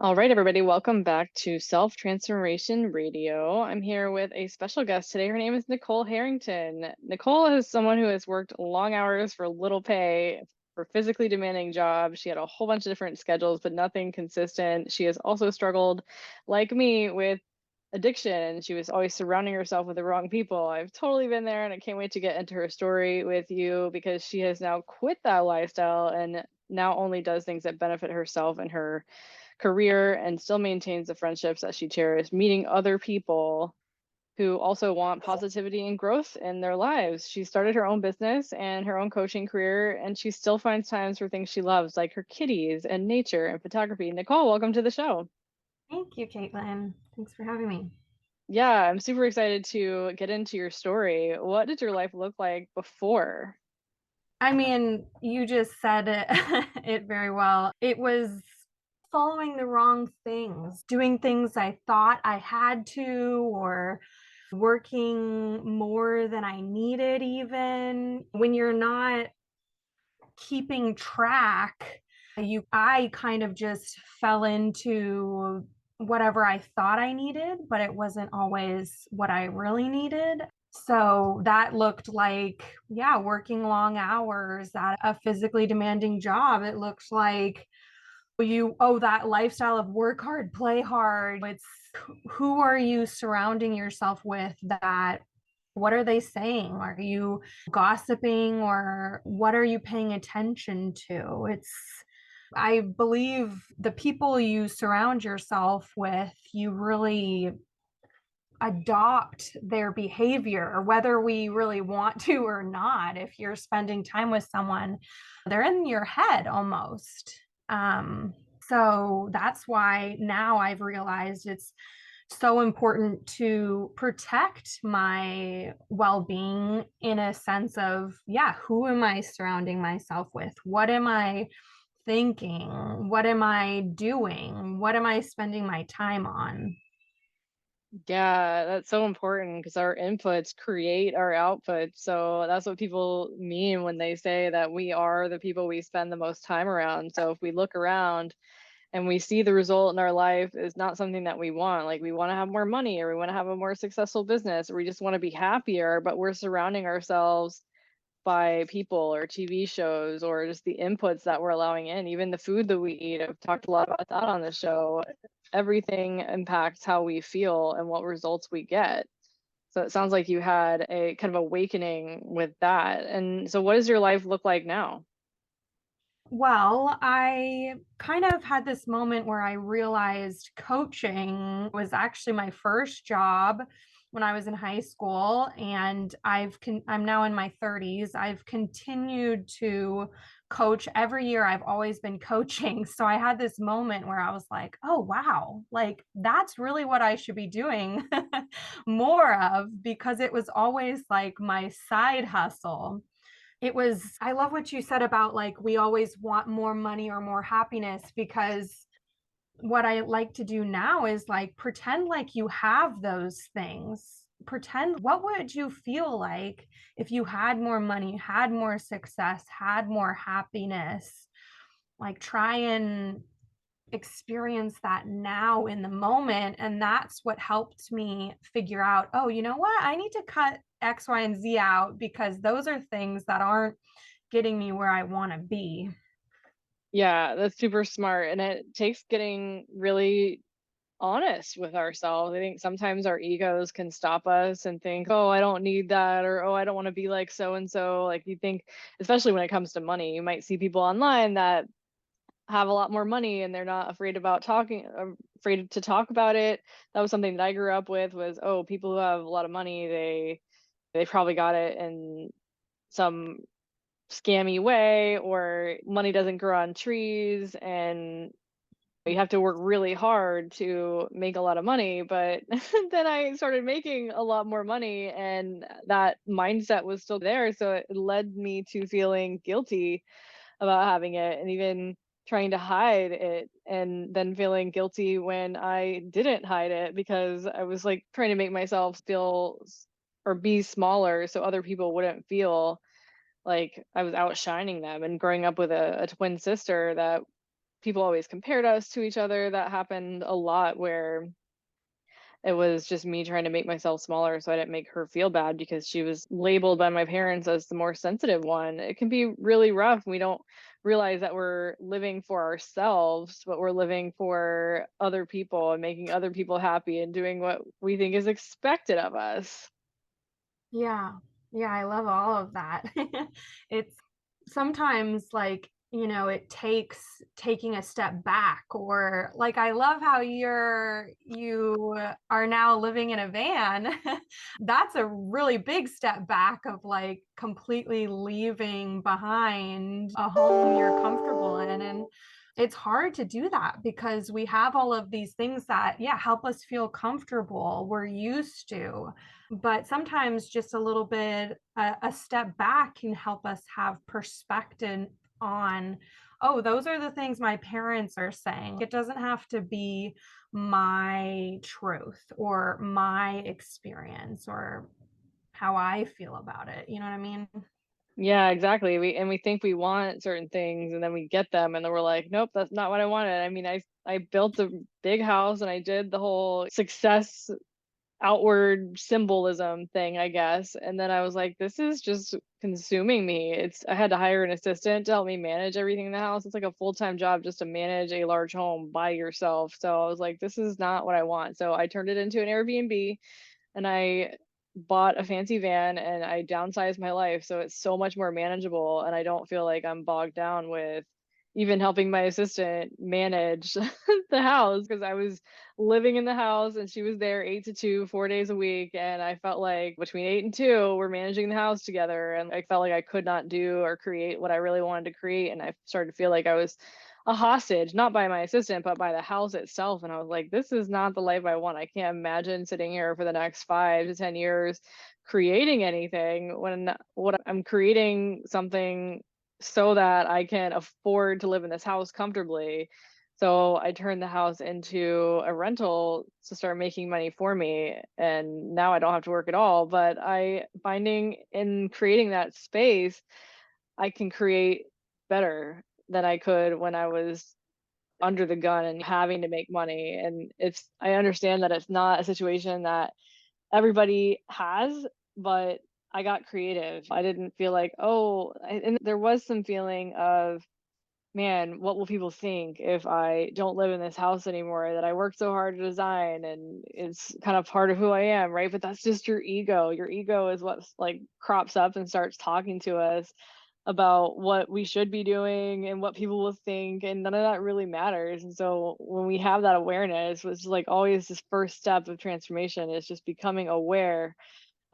All right, everybody, welcome back to Self Transformation Radio. I'm here with a special guest today. Her name is Nicole Harrington. Nicole is someone who has worked long hours for little pay for physically demanding jobs. She had a whole bunch of different schedules, but nothing consistent. She has also struggled, like me, with addiction. She was always surrounding herself with the wrong people. I've totally been there, and I can't wait to get into her story with you because she has now quit that lifestyle and now only does things that benefit herself and her career and still maintains the friendships that she cherished, meeting other people who also want positivity and growth in their lives. She started her own business and her own coaching career, and she still finds times for things she loves, like her kitties and nature and photography. Nicole, welcome to the show. Thank you, Caitlin. Thanks for having me. Yeah, I'm super excited to get into your story. What did your life look like before? I mean, you just said it, it very well. It was following the wrong things, doing things I thought I had to, or working more than I needed, even when you're not keeping track. I kind of just fell into whatever I thought I needed, but it wasn't always what I really needed. So that looked like, yeah, working long hours at a physically demanding job. It looks like that lifestyle of work hard, play hard. It's who are you surrounding yourself with that what are they saying? Are you gossiping or what are you paying attention to? I believe the people you surround yourself with, you really adopt their behavior, whether we really want to or not. If you're spending time with someone, they're in your head almost. So that's why now I've realized it's so important to protect my well-being in a sense of, yeah, who am I surrounding myself with? What am I thinking? What am I doing? What am I spending my time on? Yeah, that's so important because our inputs create our outputs. So that's what people mean when they say that we are the people we spend the most time around. So if we look around and we see the result in our life is not something that we want, like we want to have more money or we want to have a more successful business or we just want to be happier, but we're surrounding ourselves by people or TV shows or just the inputs that we're allowing in, even the food that we eat. I've talked a lot about that on the show. Everything impacts how we feel and what results we get. So it sounds like you had a kind of awakening with that. And so what does your life look like now? Well, I kind of had this moment where I realized coaching was actually my first job when I was in high school, and I'm now in my 30s. I've continued to coach every year. I've always been coaching. So I had this moment where I was like, "Oh, wow. Like that's really what I should be doing more of because it was always like my side hustle." I love what you said about like we always want more money or more happiness because what I like to do now is like pretend like you have those things. Pretend what would you feel like if you had more money, had more success, had more happiness? Like try and experience that now in the moment. And that's what helped me figure out, oh, you know what? I need to cut X, Y, and Z out because those are things that aren't getting me where I want to be. Yeah, that's super smart. And it takes getting really honest with ourselves. I think sometimes our egos can stop us and think, oh, I don't need that, or oh, I don't want to be like so and so. Like you think, especially when it comes to money, you might see people online that have a lot more money and they're not afraid about talking, afraid to talk about it. That was something that I grew up with was, oh, people who have a lot of money, they probably got it in some scammy way, or money doesn't grow on trees and you have to work really hard to make a lot of money. But then I started making a lot more money and that mindset was still there. So it led me to feeling guilty about having it and even trying to hide it and then feeling guilty when I didn't hide it because I was like trying to make myself feel or be smaller so other people wouldn't feel like I was outshining them. And growing up with a twin sister that people always compared us to each other. That happened a lot where it was just me trying to make myself smaller so I didn't make her feel bad because she was labeled by my parents as the more sensitive one. It can be really rough. We don't realize that we're living for ourselves, but we're living for other people and making other people happy and doing what we think is expected of us. Yeah. Yeah, I love all of that. It's sometimes like, it takes taking a step back, or like I love how you are now living in a van. That's a really big step back of like completely leaving behind a home you're comfortable in. And it's hard to do that because we have all of these things that, yeah, help us feel comfortable. We're used to, but sometimes just a little bit a step back can help us have perspective on, oh, those are the things my parents are saying. It doesn't have to be my truth or my experience or how I feel about it. You know what I mean? Yeah, exactly. We think we want certain things and then we get them and then we're like, nope, that's not what I wanted. I mean, I built a big house and I did the whole success outward symbolism thing, I guess. And then I was like, this is just consuming me. I had to hire an assistant to help me manage everything in the house. It's like a full-time job just to manage a large home by yourself. So I was like, this is not what I want. So I turned it into an Airbnb and I bought a fancy van and I downsized my life so it's so much more manageable and I don't feel like I'm bogged down with even helping my assistant manage the house because I was living in the house and she was there 8 to 2 4 days a week and I felt like between 8 and 2 we're managing the house together and I felt like I could not do or create what I really wanted to create and I started to feel like I was a hostage, not by my assistant, but by the house itself. And I was like, this is not the life I want. I can't imagine sitting here for the next 5 to 10 years creating anything when what I'm creating something so that I can afford to live in this house comfortably. So I turned the house into a rental to start making money for me. And now I don't have to work at all. But I finding in creating that space, I can create better than I could when I was under the gun and having to make money. And I understand that it's not a situation that everybody has, but I got creative. I didn't feel like, and there was some feeling of, man, what will people think if I don't live in this house anymore that I worked so hard to design and it's kind of part of who I am, right? But that's just your ego. Your ego is what like crops up and starts talking to us about what we should be doing and what people will think and none of that really matters. And so when we have that awareness, which is like always this first step of transformation is just becoming aware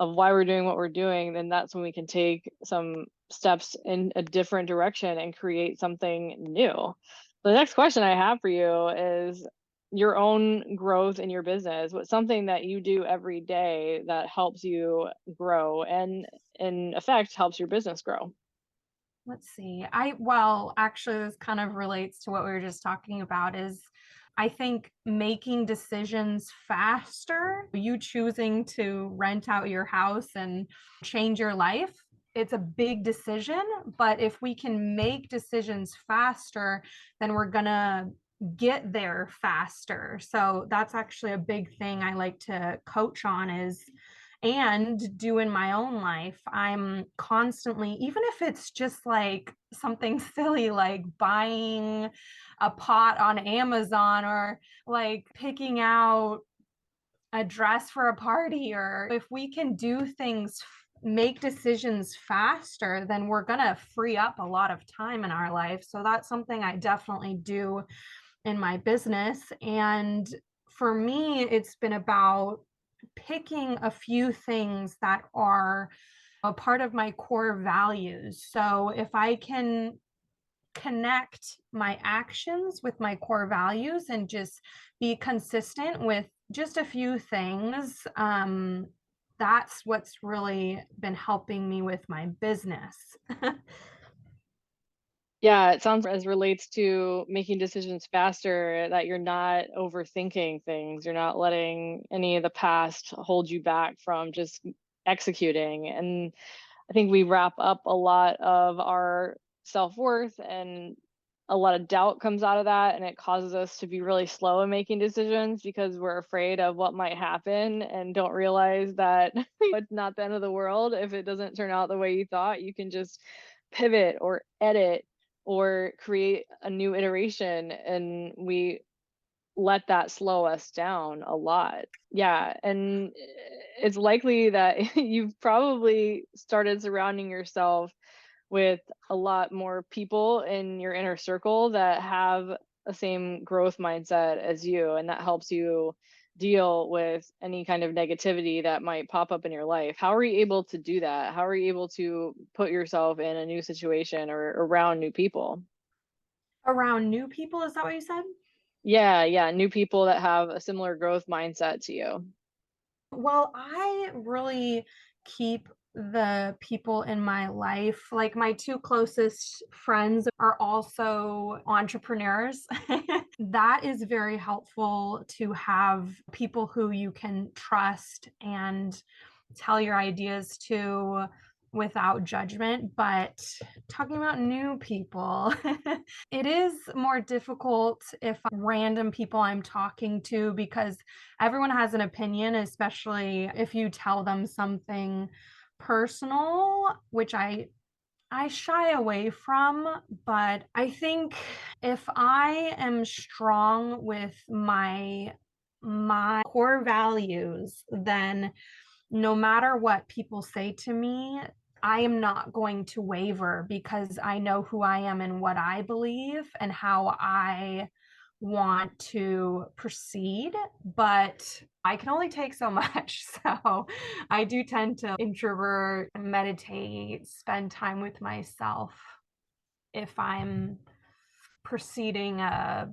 of why we're doing what we're doing, then that's when we can take some steps in a different direction and create something new. The next question I have for you is your own growth in your business. What's something that you do every day that helps you grow and in effect helps your business grow? Let's see. Well, actually, this kind of relates to what we were just talking about is I think making decisions faster, you choosing to rent out your house and change your life. It's a big decision, but if we can make decisions faster, then we're gonna get there faster. So that's actually a big thing I like to coach on is and do in my own life. I'm constantly, even if it's just like something silly like buying a pot on Amazon or like picking out a dress for a party, or if we can do things, make decisions faster, then we're going to free up a lot of time in our life. So that's something I definitely do in my business. And for me, it's been about picking a few things that are a part of my core values. So if I can connect my actions with my core values and just be consistent with just a few things, that's what's really been helping me with my business. Yeah, it sounds as relates to making decisions faster that you're not overthinking things. You're not letting any of the past hold you back from just executing. And I think we wrap up a lot of our self-worth and a lot of doubt comes out of that, and it causes us to be really slow in making decisions because we're afraid of what might happen and don't realize that it's not the end of the world if it doesn't turn out the way you thought. You can just pivot or edit or create a new iteration, and we let that slow us down a lot. Yeah, and it's likely that you've probably started surrounding yourself with a lot more people in your inner circle that have a same growth mindset as you, and that helps you deal with any kind of negativity that might pop up in your life. How are you able to do that? How are you able to put yourself in a new situation or around new people? Around new people, is that what you said? Yeah, yeah, new people that have a similar growth mindset to you. Well, I really keep the people in my life, like my two closest friends are also entrepreneurs. That is very helpful to have people who you can trust and tell your ideas to without judgment. But talking about new people, it is more difficult if random people I'm talking to because everyone has an opinion, especially if you tell them something personal, which I shy away from, but I think if I am strong with my core values, then no matter what people say to me, I am not going to waver because I know who I am and what I believe and how I want to proceed. But I can only take so much. So I do tend to introvert, meditate, spend time with myself if I'm proceeding a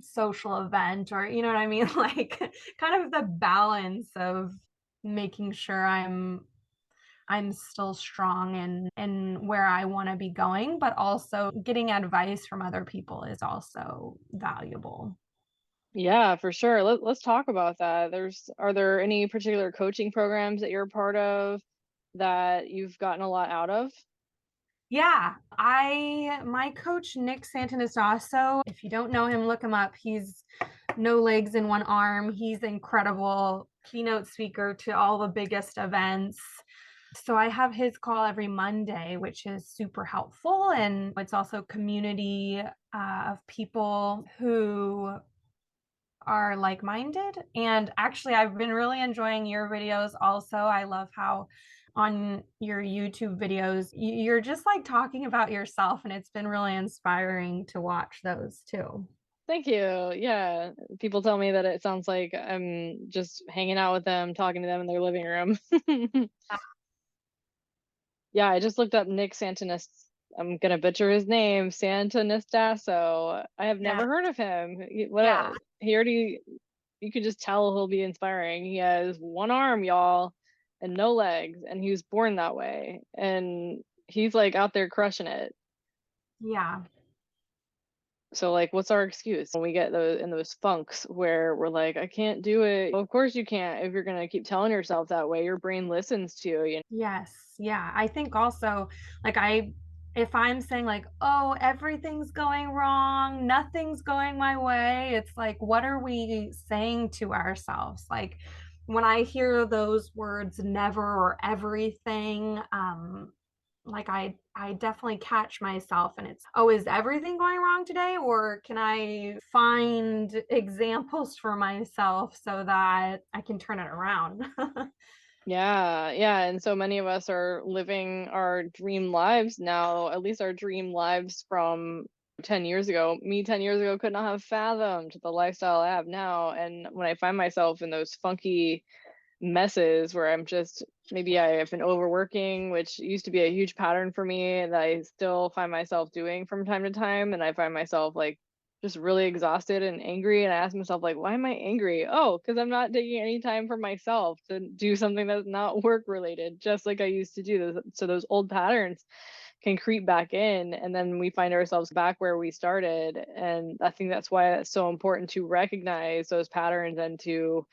social event or you know what I mean? Like kind of the balance of making sure I'm still strong and where I want to be going, but also getting advice from other people is also valuable. Yeah, for sure. Let's talk about that. Are there any particular coaching programs that you're a part of that you've gotten a lot out of? Yeah, I my coach Nick Santanastasso, if you don't know him, look him up. He's no legs in one arm. He's incredible keynote speaker to all the biggest events. So I have his call every Monday, which is super helpful. And it's also community of people who are like-minded. And actually, I've been really enjoying your videos also. I love how on your YouTube videos, you're just like talking about yourself, and it's been really inspiring to watch those too. Thank you. Yeah, people tell me that it sounds like I'm just hanging out with them, talking to them in their living room. Yeah, I just looked up Nick Santanis. I'm gonna butcher his name, Santanistasso. I have Yeah. never heard of him. Yeah. He already, you could just tell he'll be inspiring. He has one arm, y'all, and no legs, and he was born that way. And he's like out there crushing it. Yeah. So like what's our excuse when we get those in those funks where we're like, I can't do it? Well, of course you can't if you're gonna keep telling yourself that way. Your brain listens to you. Yes. Yeah. I think also, like, if I'm saying, like, oh, everything's going wrong, nothing's going my way, it's like, what are we saying to ourselves? Like, when I hear those words, never or everything, like I definitely catch myself and it's, oh, is everything going wrong today? Or can I find examples for myself so that I can turn it around? Yeah, yeah, and so many of us are living our dream lives now, at least our dream lives from 10 years ago. Me 10 years ago could not have fathomed the lifestyle I have now. And when I find myself in those funky messes where I'm just maybe I have been overworking, which used to be a huge pattern for me and I still find myself doing from time to time. And I find myself like just really exhausted and angry. And I ask myself, like, why am I angry? Oh, because I'm not taking any time for myself to do something that's not work related, just like I used to do. So those old patterns can creep back in and then we find ourselves back where we started. And I think that's why it's so important to recognize those patterns and to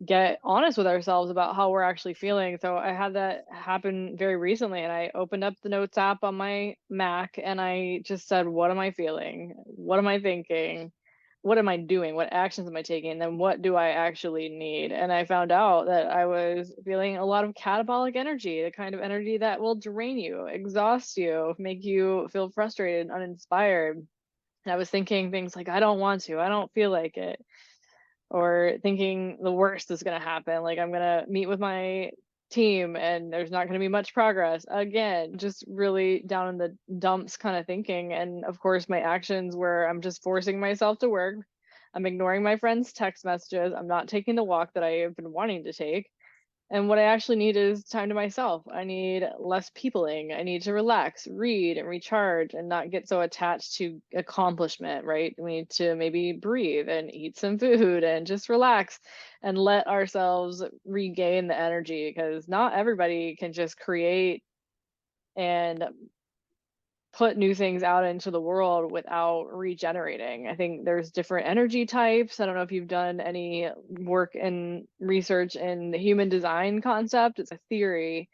get honest with ourselves about how we're actually feeling. So I had that happen very recently, and I opened up the notes app on my Mac and I just said, what am I feeling? What am I thinking? What am I doing? What actions am I taking? And then what do I actually need? And I found out that I was feeling a lot of catabolic energy, the kind of energy that will drain you, exhaust you, make you feel frustrated and uninspired. And I was thinking things like, I don't want to, I don't feel like it, or thinking the worst is going to happen, like I'm going to meet with my team and there's not going to be much progress again, just really down in the dumps kind of thinking. And of course my actions were, I'm just forcing myself to work, I'm ignoring my friends text messages, I'm not taking the walk that I have been wanting to take, and what I actually need is time to myself. I need less peopling. I need to relax, read, and recharge and not get so attached to accomplishment, right? We need to maybe breathe and eat some food and just relax and let ourselves regain the energy, because not everybody can just create and put new things out into the world without regenerating. I think there's different energy types. I don't know if you've done any work and research in the human design concept. It's a theory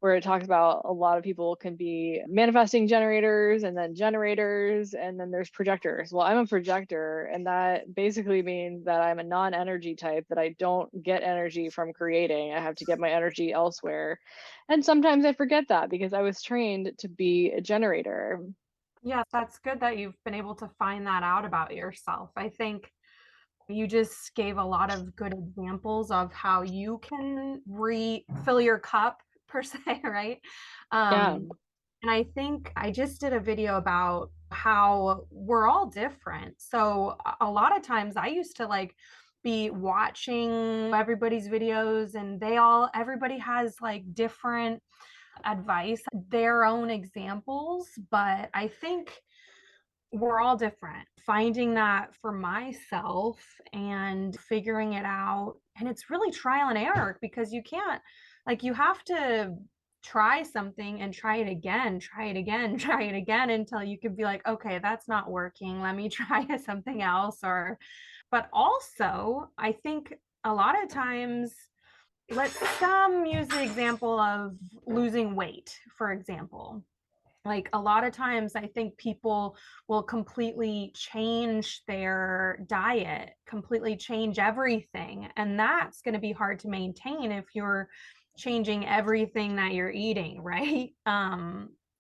where it talks about a lot of people can be manifesting generators and then generators and then there's projectors. Well, I'm a projector, and that basically means that I'm a non-energy type, that I don't get energy from creating. I have to get my energy elsewhere. And sometimes I forget that because I was trained to be a generator. Yeah, that's good that you've been able to find that out about yourself. I think you just gave a lot of good examples of how you can refill your cup per se, right? Yeah. And I think I just did a video about how we're all different. So a lot of times I used to like be watching everybody's videos and everybody has like different advice, their own examples, but I think we're all different. Finding that for myself and figuring it out. And it's really trial and error because you can't, like, you have to try something and try it again, try it again, try it again until you can be like, okay, that's not working. Let me try something else. But also, I think a lot of times, let's use the example of losing weight, for example. Like a lot of times I think people will completely change their diet, completely change everything, and that's going to be hard to maintain if you're changing everything that you're eating, right?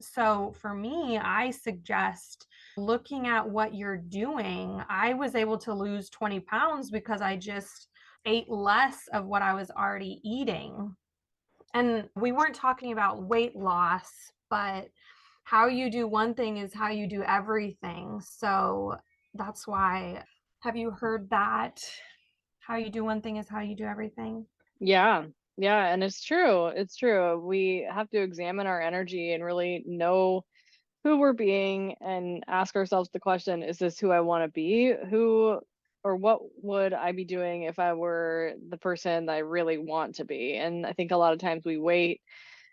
So for me, I suggest looking at what you're doing. I was able to lose 20 pounds because I just ate less of what I was already eating. And we weren't talking about weight loss, but how you do one thing is how you do everything. So that's why, have you heard that? How you do one thing is how you do everything. Yeah. Yeah. And it's true. It's true. We have to examine our energy and really know who we're being and ask ourselves the question, is this who I want to be? Who or what would I be doing if I were the person that I really want to be? And I think a lot of times we wait,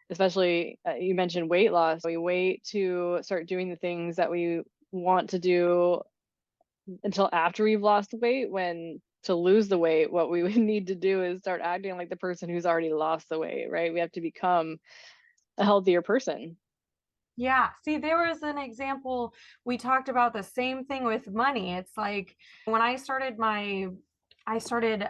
especially you mentioned weight loss, we wait to start doing the things that we want to do until after we've lost the weight, when to lose the weight, what we would need to do is start acting like the person who's already lost the weight, right? We have to become a healthier person. Yeah. See, there was an example. We talked about the same thing with money. It's like when I started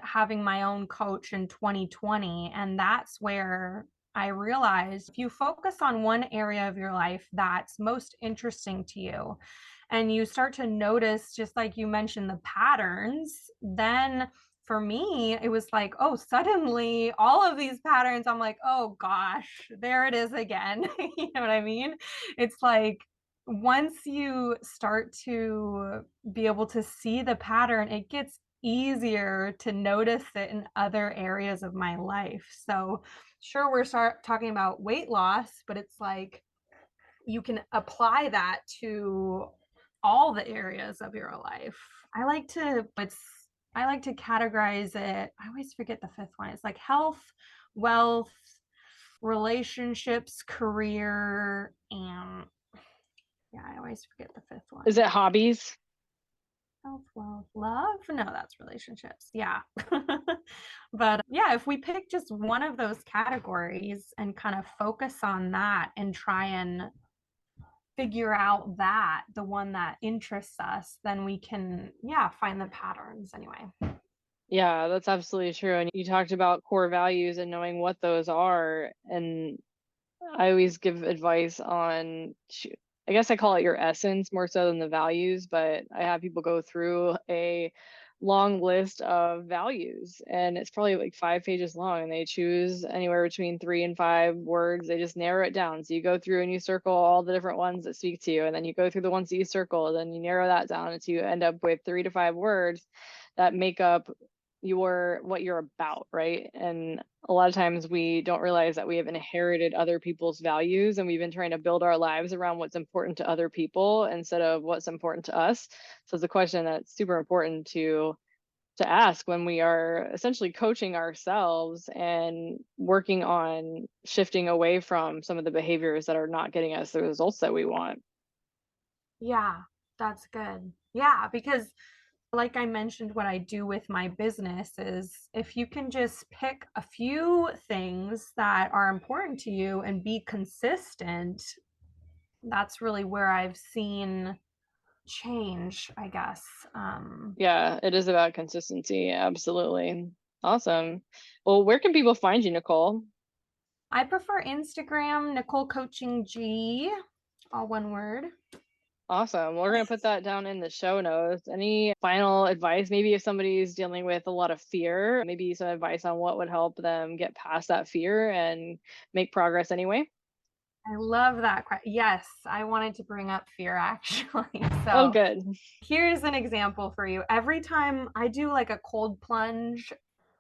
having my own coach in 2020, and that's where I realized if you focus on one area of your life that's most interesting to you, and you start to notice, just like you mentioned, the patterns, then for me, it was like, oh, suddenly all of these patterns, I'm like, oh gosh, there it is again. You know what I mean? It's like once you start to be able to see the pattern, it gets easier to notice it in other areas of my life. So, sure, we're talking about weight loss, but it's like you can apply that to all the areas of your life. I like to categorize it. I always forget the fifth one. It's like health, wealth, relationships, career, and yeah, I always forget the fifth Is one. it hobbies? Self-love, love? No, that's relationships. Yeah. But yeah, if we pick just one of those categories and kind of focus on that and try and figure out that the one that interests us, then we can, yeah, find the patterns anyway. Yeah, that's absolutely true. And you talked about core values and knowing what those are. And I always give advice on, I guess I call it your essence more so than the values, but I have people go through a long list of values and it's probably like 5 pages long and they choose anywhere between 3 and 5 words. They just narrow it down. So you go through and you circle all the different ones that speak to you, and then you go through the ones that you circle, then you narrow that down until you end up with 3 to 5 words that make up your what you're about, right? And a lot of times we don't realize that we have inherited other people's values and we've been trying to build our lives around what's important to other people instead of what's important to us. So it's a question that's super important to ask when we are essentially coaching ourselves and working on shifting away from some of the behaviors that are not getting us the results that we want. Yeah, that's good. Yeah, because like I mentioned, what I do with my business is if you can just pick a few things that are important to you and be consistent, that's really where I've seen change, I guess. Yeah, it is about consistency. Absolutely. Awesome. Well, where can people find you, Nicole? I prefer Instagram, Nicole Coaching G, all one word. Awesome. We're going to put that down in the show notes. Any final advice? Maybe if somebody's dealing with a lot of fear, maybe some advice on what would help them get past that fear and make progress anyway. I love that. Yes, I wanted to bring up fear actually. Oh, So good. here's an example for you. Every time I do like a cold plunge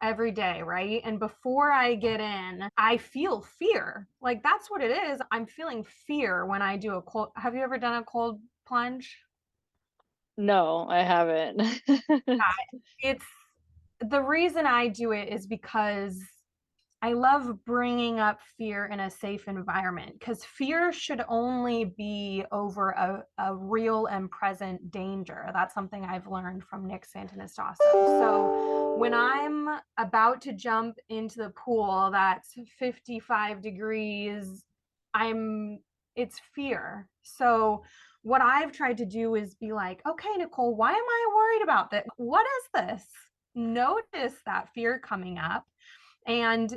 every day, right? And before I get in, I feel fear. Like that's what it is. I'm feeling fear when I do a cold. Have you ever done a cold plunge? No, I haven't. It's the reason I do it is because I love bringing up fear in a safe environment because fear should only be over a real and present danger. That's something I've learned from Nick Santanastasi. So when I'm about to jump into the pool that's 55 degrees, I'm it's fear. So what I've tried to do is be like, okay, Nicole, why am I worried about this? What is this? Notice that fear coming up. And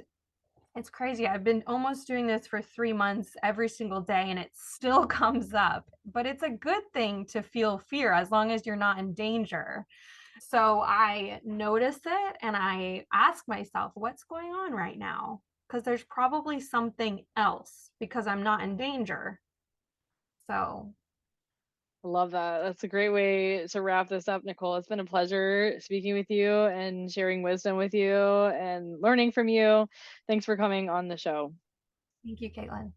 it's crazy. I've been almost doing this for 3 months every single day, and it still comes up. But it's a good thing to feel fear as long as you're not in danger. So I notice it and I ask myself, what's going on right now? Because there's probably something else because I'm not in danger. So Love that. That's a great way to wrap this up, Nicole. It's been a pleasure speaking with you and sharing wisdom with you and learning from you. Thanks for coming on the show. thank you, Caitlin.